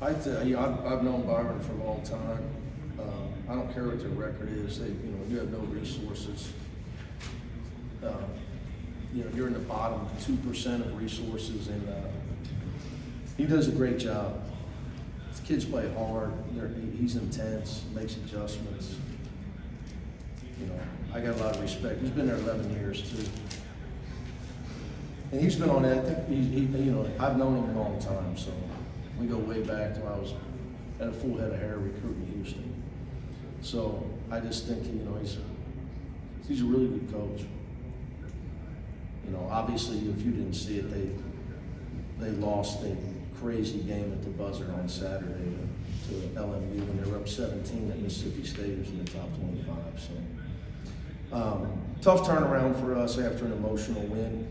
I've known Byron for a long time. I don't care what their record is. You have no resources. You're in the bottom 2% of resources, and he does a great job. His kids play hard. He's intense, makes adjustments. I got a lot of respect. He's been there 11 years too, and he's been on that. I think I've known him a long time, so we go way back to when I was had a full head of hair recruiting Houston. So I just think he's a really good coach. Obviously, if you didn't see it, they lost a crazy game at the buzzer on Saturday to LMU when they were up 17 at Mississippi State, who's in the top 25. So tough turnaround for us after an emotional win,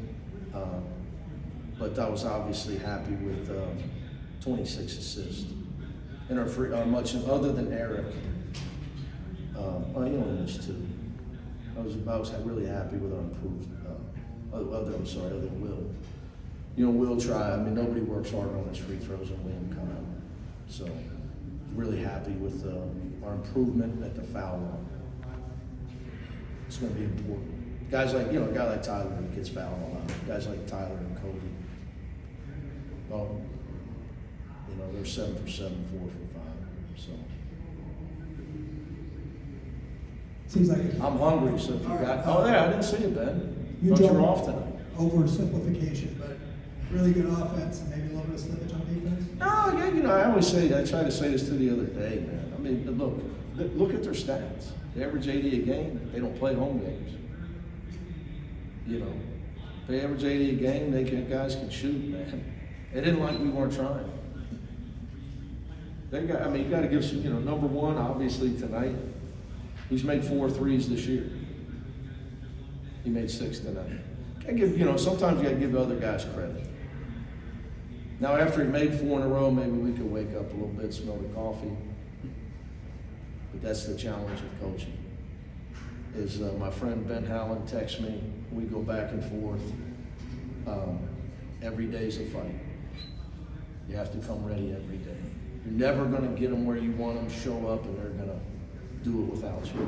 but I was obviously happy with 26 assists. And our much other than Eric, he only missed 2. I was really happy with our improved. Other than Will. Will try. Nobody works harder on his free throws than William come out. So, really happy with our improvement at the foul line. It's going to be important. Guys like, a guy like Tyler who gets fouled a lot. Guys like Tyler and Kobe. Well, they're 7 for 7, 4 for 5. So. Seems like I'm hungry, so if you got. Oh, there, I didn't see you, Ben. You you're off tonight. Oversimplification, but really good offense and maybe a little bit of slippage on defense. No, yeah, I always say that. I tried to say this to the other day, man. Look at their stats. They average 80 a game. They don't play home games. They average 80 a game. Guys can shoot, man. They didn't like we weren't trying. You got to give some. Number one, obviously tonight, he's made 4 threes this year. He made 6 tonight. Sometimes you got to give other guys credit. Now, after he made 4 in a row, maybe we could wake up a little bit, smell the coffee. But that's the challenge of coaching. Is my friend Ben Howland texts me. We go back and forth. Every day's a fight. You have to come ready every day. You're never going to get them where you want them. Show up, and they're going to do it without you.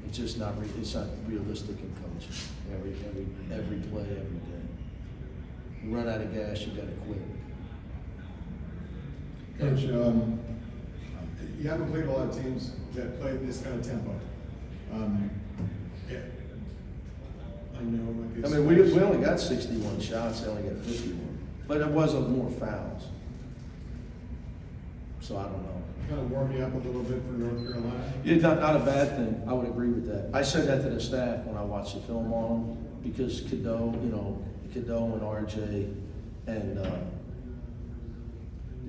It's just not. It's not realistic in coaching. Every play, every day. You run out of gas, you got to quit. Coach, you haven't played a lot of teams that play this kind of tempo. Yeah. I know. We only got 61 shots. They only got 51, but it wasn't more fouls. So I don't know. Kind of warm you up a little bit for North Carolina? Yeah, not a bad thing. I would agree with that. I said that to the staff when I watched the film on them, because Cadeau and RJ and the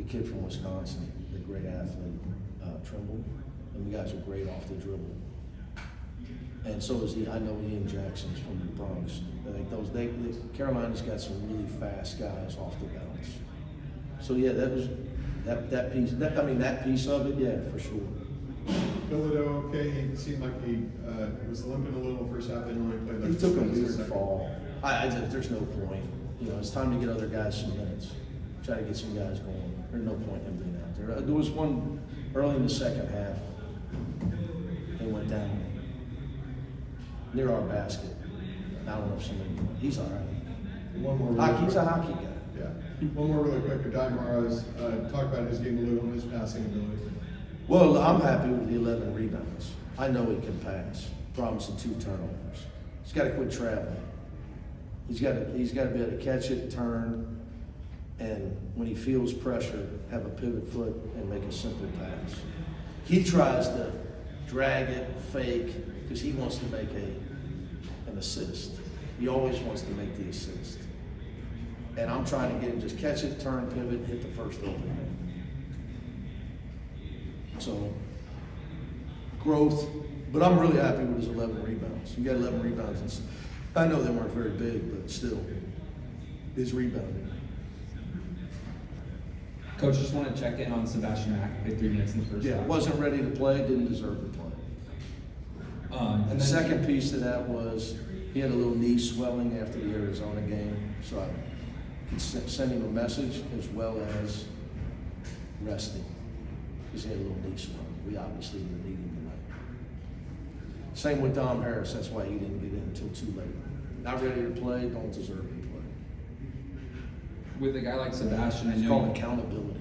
kid from Wisconsin, the great athlete, Trimble, and the guys are great off the dribble. And so is I know Ian Jackson's from the Bronx. I think Carolina's got some really fast guys off the bounce. So yeah, that piece of it, yeah, for sure. Bilodeau, okay, he seemed like he was limping a little first half, and only played like He took a 2 minutes weird fall. There's no point. It's time to get other guys some minutes. Try to get some guys going. There's no point in him being out there. There was one early in the second half. They went down near our basket. I don't know if he's all right. One more. He's a hockey guy. Yeah. One more really quick. Di Morris, talk about his game a little and his passing ability. Well, I'm happy with the 11 rebounds. I know he can pass. Problem's the 2 turnovers. He's got to quit traveling. He's got to be able to catch it, turn, and when he feels pressure, have a pivot foot and make a simple pass. He tries to drag it, fake, because he wants to make an assist. He always wants to make the assist. And I'm trying to get him just catch it, turn, pivot, hit the first open man. So, growth, but I'm really happy with his 11 rebounds. He got 11 rebounds. I know they weren't very big, but still, his rebounding. Coach, just want to check in on Sebastian Mack. Played 3 minutes in the first half. Yeah, wasn't ready to play, didn't deserve to play. And the second piece to that was he had a little knee swelling after the Arizona game, so I could send him a message as well as resting. because he had a little knee swelling. We obviously didn't need him tonight. Same with Dom Harris, that's why he didn't get in until too late. Not ready to play, don't deserve to play. With a guy like Sebastian, I It's know. called accountability.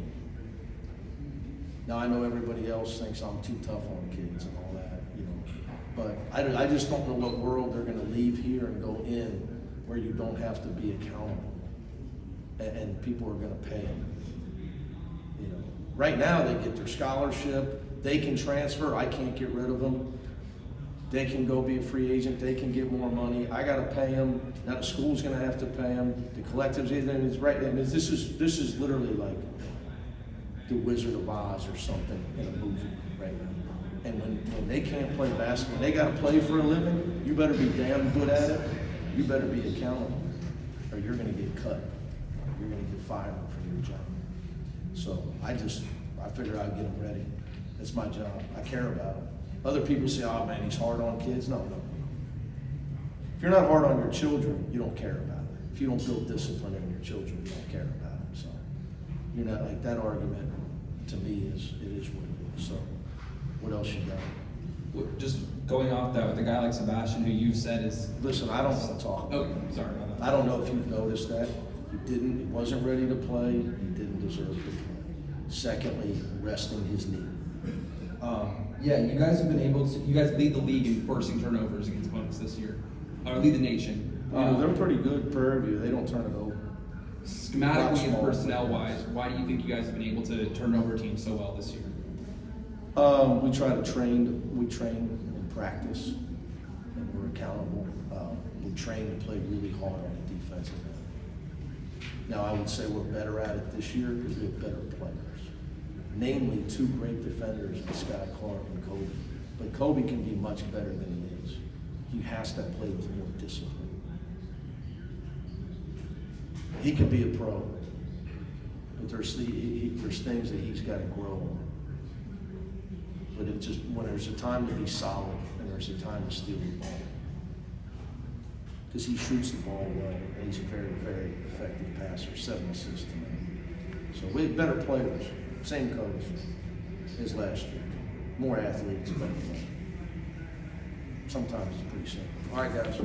Now, I know everybody else thinks I'm too tough on kids and all that, you know, but I just don't know what world they're gonna leave here and go in where you don't have to be accountable, and people are gonna pay them. You know, right now, they get their scholarship, they can transfer, I can't get rid of them. They can go be a free agent, they can get more money, I gotta pay them, now the school's gonna have to pay them, the collectives, it's right, I mean, this is literally like the Wizard of Oz or something in a movie right now. And when they can't play basketball, they gotta play for a living, you better be damn good at it, you better be accountable, or you're gonna get cut, you're gonna get fired from your job. So I figure I'd get them ready, that's my job, I care about them. Other people say, oh man, he's hard on kids. No. If you're not hard on your children, you don't care about it. If you don't build discipline in your children, you don't care about them. So, you're not like that argument to me it is what it is. So, what else you got? Just going off that with a guy like Sebastian, who you've said is. Listen, I don't want to talk about Oh, sorry about that. I don't know if you've noticed that. He wasn't ready to play. He didn't deserve to play. Secondly, resting his knee. Yeah, you guys have been able to. You guys lead the league in forcing turnovers against opponents this year, or lead the nation. They're pretty good, Prairie View. They don't turn it over. Schematically and personnel-wise, why do you think you guys have been able to turn over teams so well this year? We try to train. We train in practice, and we're accountable. We train to play really hard on the defensive end. Now, I would say we're better at it this year because we have better players. Namely, two great defenders, Sky Clark and Kobe. But Kobe can be much better than he is. He has to play with more discipline. He can be a pro, but there's things that he's got to grow on. But it just, when there's a time to be solid and there's a time to steal the ball. Because he shoots the ball well, and he's a very, very effective passer, 7 assists tonight. So we have better players. Same coach as last year. More athletes, better players. Sometimes it's pretty simple. All right, guys.